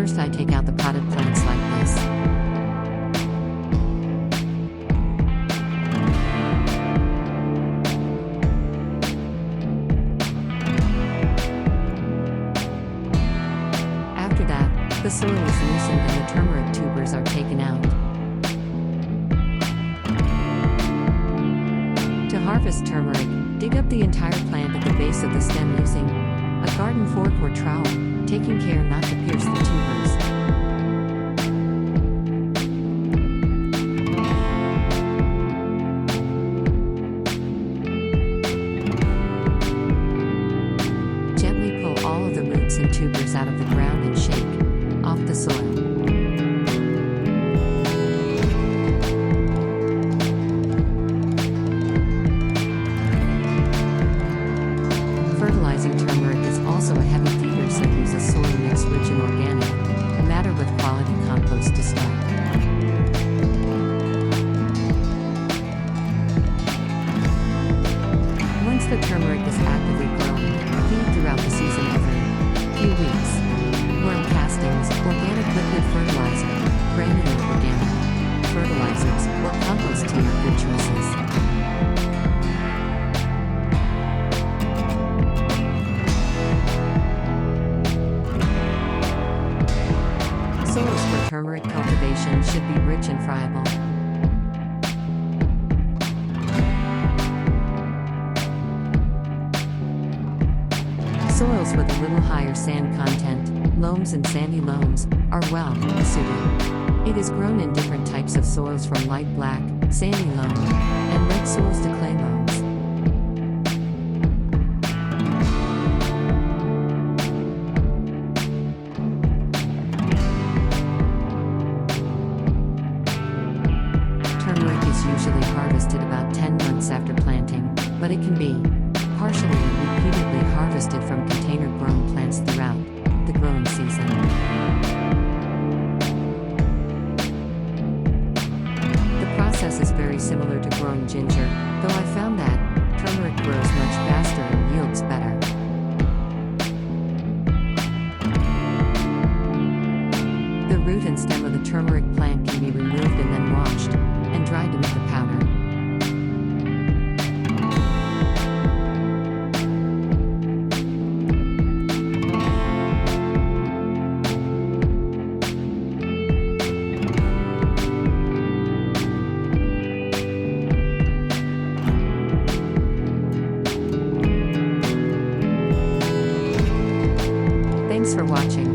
First I take out the potted plants like this. After that, the soil is loosened and the turmeric tubers are taken out. To harvest turmeric, dig up the entire plant at the base of the stem using a garden fork or trowel, taking care not to pierce the tubers. Gently pull all of the roots and tubers out of the ground and shake off the soil. Fertilizing turmeric is also a heavy feeder, so use a soil mix rich in organic matter with quality compost to start. Once the turmeric is actively growing, feed throughout the season every few weeks. Worm castings, organic liquid fertilizer, granular organic fertilizers, or compost tea are good choices. Soils for turmeric cultivation should be rich and friable. Soils with a little higher sand content, loams and sandy loams, are well suited. It is grown in different types of soils from light black, sandy loam, and red soils to clay loams. Turmeric is usually harvested about 10 months after planting, but it can be partially or repeatedly harvested from container-grown plants throughout the growing season. The process is very similar to growing ginger, though I found that turmeric grows much faster and yields better. The root and stem of the turmeric plant can be removed and then washed and dried to make the powder. Thanks for watching.